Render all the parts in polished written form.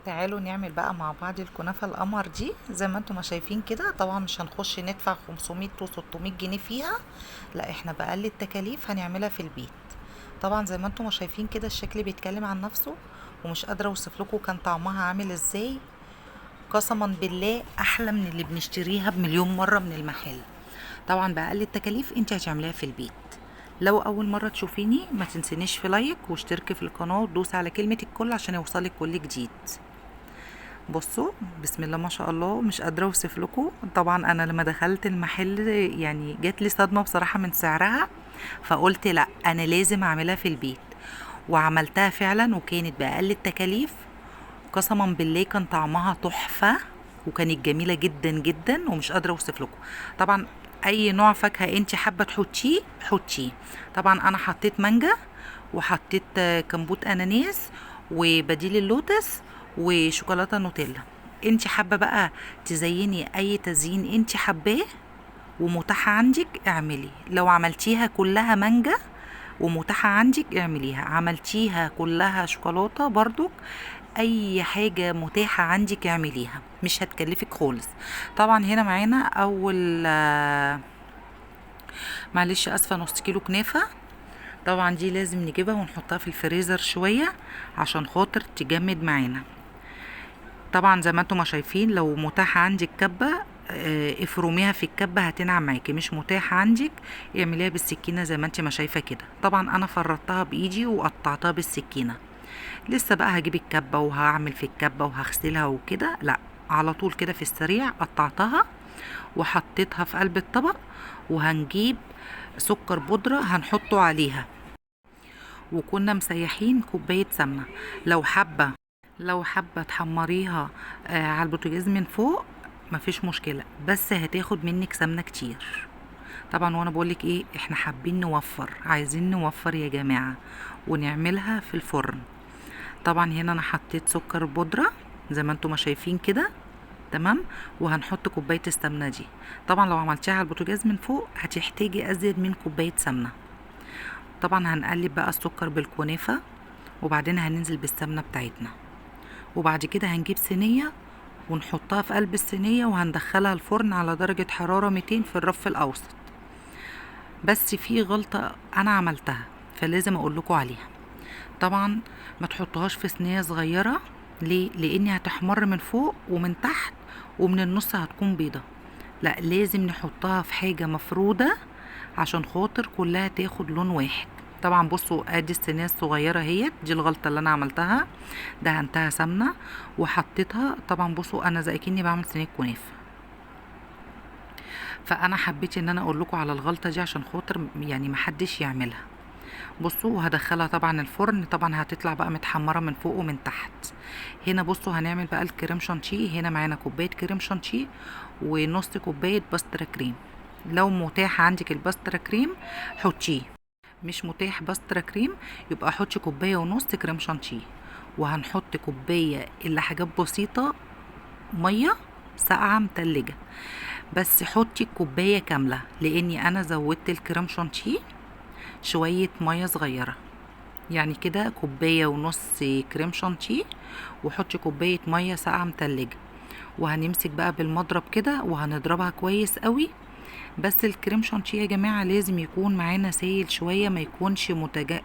تعالوا نعمل بقى مع بعض الكنافة القمر دي زي ما انتم ما شايفين كده. طبعا مش هنخش ندفع 500 و 600 جنيه فيها، لا احنا بأقل التكاليف هنعملها في البيت. طبعا زي ما انتم ما شايفين كده الشكل بيتكلم عن نفسه، ومش قادرة اوصف لكم كان طعمها عامل ازاي. قسما بالله احلى من اللي بنشتريها بمليون مرة من المحل. طبعا بأقل التكاليف انت هتعمليها في البيت. لو اول مرة تشوفيني ما تنسينيش في لايك واشتركي في القناة ودوسي على كلمة الكل عشان يوصلك كل جديد. بصوا، بسم الله ما شاء الله، مش قادره اوصف لكم. طبعا انا لما دخلت المحل يعني جات لي صدمه بصراحه من سعرها، فقلت لا انا لازم اعملها في البيت. وعملتها فعلا وكانت باقل التكاليف. قسما بالله كان طعمها تحفه، وكانت جميله جدا جدا ومش قادره اوصف لكم. طبعا اي نوع فاكهه انت حابه تحطيه حطيه. طبعا انا حطيت مانجا، وحطيت كمبوت اناناس، وبديل اللوتس، وشوكولاته نوتيلا. انت حابه بقى تزيني اي تزيين انت حباه ومتاحه عندك اعملي. لو عملتيها كلها مانجا ومتاحه عندك اعمليها، عملتيها كلها شوكولاته برضو، اي حاجه متاحه عندك اعمليها، مش هتكلفك خالص. طبعا هنا معانا اول معلش اسفه، نص كيلو كنافه. طبعا دي لازم نجيبها ونحطها في الفريزر شويه عشان خاطر تجمد معانا. طبعا زي ما انتم ما شايفين، لو متاح عندك كبه افرميها في الكبه هتنعم معاكي، مش متاح عندك اعمليها بالسكينه زي ما انت ما شايفه كده. طبعا انا فرطتها بايدي وقطعتها بالسكينه. لسه بقى هجيب الكبه وهعمل في الكبه وهغسلها وكده، لا، على طول كده في السريع قطعتها وحطيتها في قلب الطبق. وهنجيب سكر بودره هنحطه عليها، وكنا مسيحين كوبايه سمنه. لو حابه لو حابه تحمريها على البوتاجاز من فوق مفيش مشكله، بس هتاخد منك سمنه كتير. طبعا وانا بقولك ايه، احنا حابين نوفر، عايزين نوفر يا جماعه ونعملها في الفرن. طبعا هنا انا حطيت سكر بودره زي ما انتم ما شايفين كده، تمام. وهنحط كوبايه السمنه دي. طبعا لو عملتيها على البوتاجاز من فوق هتحتاجي ازيد من كوبايه سمنه. طبعا هنقلب بقى السكر بالكنافه، وبعدين هننزل بالسمنه بتاعتنا. وبعد كده هنجيب صينيه ونحطها في قلب الصينيه وهندخلها الفرن على درجه حراره 200 في الرف الاوسط. بس في غلطه انا عملتها فلازم اقول لكم عليها. طبعا ما تحطوهاش في صينيه صغيره. ليه؟ لاني هتحمر من فوق ومن تحت ومن النص هتكون بيضه. لا، لازم نحطها في حاجه مفروده عشان خاطر كلها تاخد لون واحد. طبعا بصوا، ادي الصينيه الصغيره اهيت، دي الغلطه اللي انا عملتها. دهنتها سمنه وحطيتها. طبعا بصوا انا زي كني بعمل صينيه كنافه، فانا حبيت ان انا اقول لكم على الغلطه دي عشان خاطر يعني محدش يعملها. بصوا، وهدخلها طبعا الفرن. طبعا هتطلع بقى متحمره من فوق ومن تحت. هنا بصوا هنعمل بقى الكريم شانتيه. هنا معانا كوبايه كريم شانتيه ونص كوبايه باسترا كريم. لو متاح عندك الباسترا كريم حطيه، مش متاح باسترا كريم يبقى حطي كوبايه ونص كريم شانتيه. وهنحط كوبايه الا حاجات بسيطه ميه ساقعه متلجه. بس حطي الكوبايه كامله لاني انا زودت الكريم شانتيه شويه ميه صغيره. يعني كده كوبايه ونص كريم شانتيه، وحطي كوبايه ميه ساقعه متلجه. وهنمسك بقى بالمضرب كده وهنضربها كويس قوي. بس الكريم شانتيه يا جماعه لازم يكون معانا سايل شويه، ما يكونش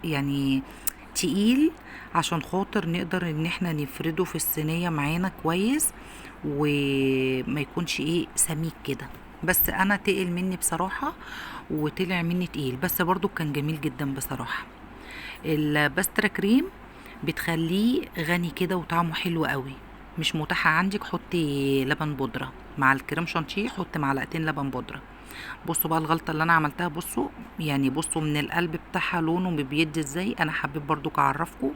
يعني تقيل، عشان خاطر نقدر ان احنا نفرده في الصينيه معانا كويس، وما يكونش ايه سميك كده. بس انا تقل مني بصراحه وطلع مني تقيل، بس برضو كان جميل جدا بصراحه. الباسترا كريم بتخليه غني كده وطعمه حلو قوي. مش متاحة عندك حطي لبن بودرة مع الكريم شانتيه، حطي معلقتين لبن بودرة. بصوا بقى الغلطة اللي انا عملتها، بصوا يعني بصوا من القلب بتاعها لونه بيدي ازاي. انا حبيت برضو اعرفكم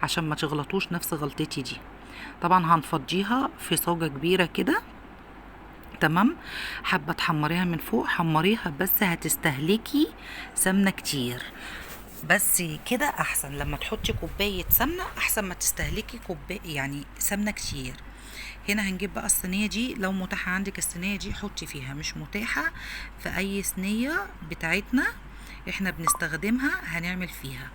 عشان ما تغلطوش نفس غلطتي دي. طبعا هنفضيها في صاجة كبيرة كده، تمام. حابة تحمريها من فوق حمريها، بس هتستهلكي سمنة كتير. بس كده احسن، لما تحطي كوبايه سمنه احسن ما تستهلكي كوبايه يعني سمنه كتير. هنا هنجيب بقى الصينيه دي. لو متاحه عندك الصينيه دي حطي فيها، مش متاحه في اي صينيه بتاعتنا احنا بنستخدمها هنعمل فيها.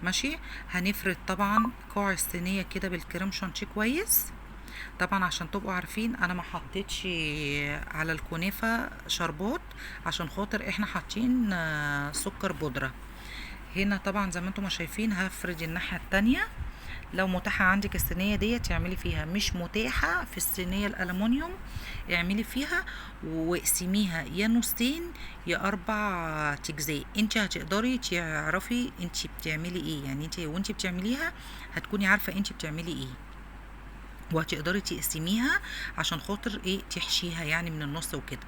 ماشي. هنفرد طبعا قاع الصينيه كده بالكريم شانتيه كويس. طبعا عشان تبقوا عارفين انا ما حطيتش على الكنافه شربات، عشان خاطر احنا حاطين سكر بودره. هنا طبعا زي ما انتم ما شايفين هفرد الناحيه التانية. لو متاحه عندك الصينيه ديت اعملي فيها، مش متاحه في الصينيه الالومنيوم اعملي فيها واقسميها يا نصين يا 4 اجزاء. انت هتقدري تعرفي انت بتعملي ايه، يعني انت وانت بتعمليها هتكوني عارفه انت بتعملي ايه، وهتقدري تقسميها عشان خاطر ايه تحشيها يعني من النص وكده.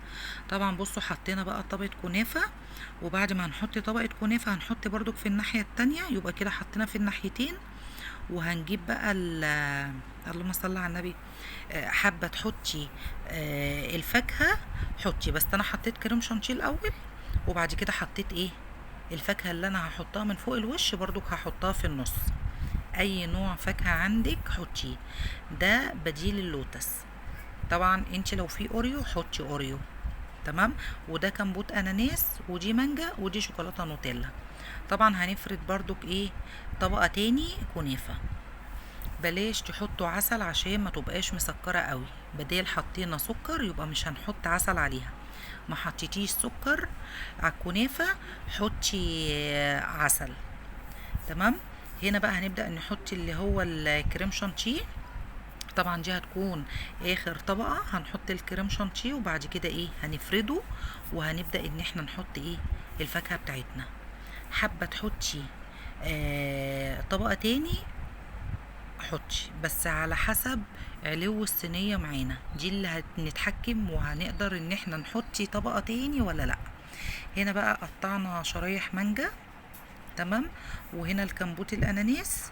طبعا بصوا حطينا بقى طبقة كنافة، وبعد ما هنحط طبقة كنافة هنحط برضو في الناحية التانية، يبقى كده حطينا في الناحيتين. وهنجيب بقى اللهم صل على النبي. حابة تحطي الفاكهة حطي، بس انا حطيت كريم شانتيه الاول، وبعد كده حطيت ايه الفاكهة اللي انا هحطها من فوق الوش برضو هحطها في النص. اي نوع فاكهة عندك حطيه، ده بديل اللوتس. طبعا انت لو في اوريو حطي اوريو. تمام. وده كمبوت اناناس، ودي مانجا، ودي شوكولاتة نوتيلا. طبعا هنفرد برضك ايه طبقة تاني كنافة. بلاش تحطوا عسل عشان ما تبقاش مسكرة قوي، بدال حطينا سكر يبقى مش هنحط عسل عليها. ما حطيتيش سكر على الكنافة حطي عسل. تمام. هنا بقى هنبدأ نحط اللي هو الكريم شانتيه. طبعا دي هتكون اخر طبقة هنحط الكريم شانتيه، وبعد كده ايه هنفرده، وهنبدأ ان احنا نحط ايه الفاكهة بتاعتنا. حابة تحطي طبقة تاني حطي، بس على حسب علو الصينية معانا، دي اللي هنتحكم وهنقدر ان احنا نحطي طبقة تاني ولا لا. هنا بقى قطعنا شرايح مانجا. تمام. وهنا الكمبوت الاناناس،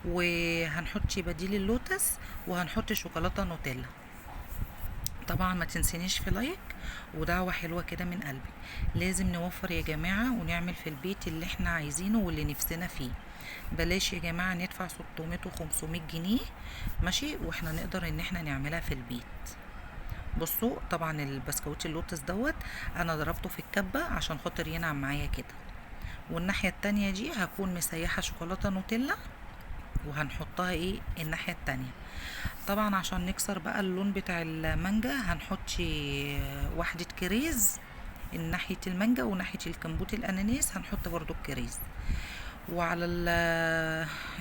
وهنحط بديل اللوتس، وهنحط شوكولاتة نوتيلا. طبعا ما تنسينيش في لايك ودعوة حلوة كده من قلبي. لازم نوفر يا جماعة ونعمل في البيت اللي احنا عايزينه واللي نفسنا فيه. بلاش يا جماعة ندفع 600 و 500 جنيه ماشي واحنا نقدر ان احنا نعملها في البيت. بصوا طبعا البسكويت اللوتس دوت انا ضربته في الكبة عشان خاطر ينعم معايا كده. والناحية التانية دي هكون مسيحة شوكولاتة نوتيلا، وهنحطها ايه الناحية التانية. طبعا عشان نكسر بقى اللون بتاع المانجا هنحط واحدة كريز ناحية المانجا، وناحية الكمبوت الاناناس هنحط برضو الكريز. وعلى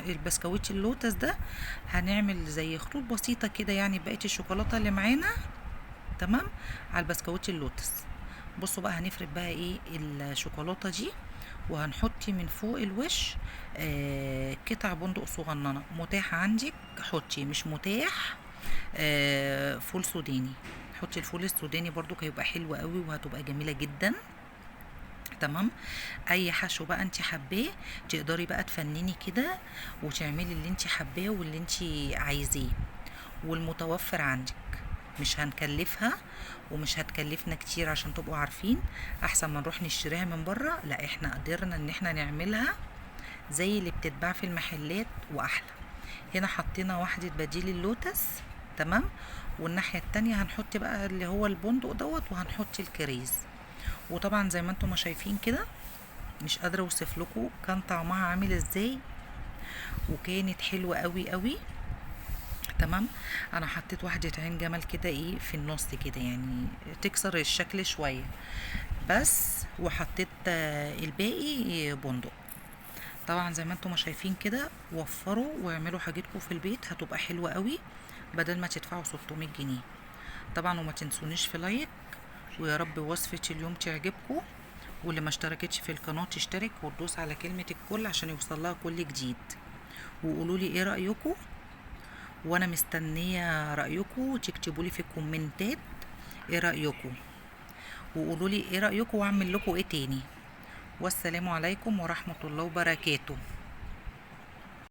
البسكويت اللوتس ده هنعمل زي خطوط بسيطة كده يعني بقية الشوكولاتة اللي معانا. تمام. على البسكويت اللوتس. بصوا بقى هنفرد بقى ايه الشوكولاتة دي، وهنحط من فوق الوش قطع بندق صغننة. متاح عندك حطي، مش متاح فول سوداني حطي. الفول السوداني برضو هيبقى حلو قوي وهتبقى جميلة جدا. تمام. اي حشو بقى انت حباه تقدري بقى تفنني كده وتعملي اللي انت حباه واللي انت عايزاه والمتوفر عندك. مش هنكلفها ومش هتكلفنا كتير عشان تبقوا عارفين. احسن ما نروح نشتريها من بره، لا احنا قدرنا ان احنا نعملها زي اللي بتتباع في المحلات واحلى. هنا حطينا واحدة بديل اللوتس. تمام. والناحية التانية هنحط بقى اللي هو البندق دوت، وهنحط الكريز. وطبعا زي ما انتم ما شايفين كده مش قادرة اوصف لكم كان طعمها عامل ازاي، وكانت حلوة قوي قوي. تمام. انا حطيت واحدة عين جمل كده ايه في النص كده يعني تكسر الشكل شوية بس، وحطيت الباقي بندق. طبعا زي ما انتم ما شايفين كده وفروا واعملوا حاجتكم في البيت هتبقى حلوة قوي بدل ما تدفعوا 600 جنيه. طبعا وما تنسونيش في لايك، ويا رب وصفة اليوم تعجبكم. واللي ما اشتركتش في القناة تشترك وتدوس على كلمة الكل عشان يوصلها كل جديد. وقولولي ايه رأيكم، وانا مستنية رأيكم تكتبولي في الكومنتات ايه رأيكم، وقولولي ايه رأيكم واعمل لكم ايه تاني. والسلام عليكم ورحمة الله وبركاته.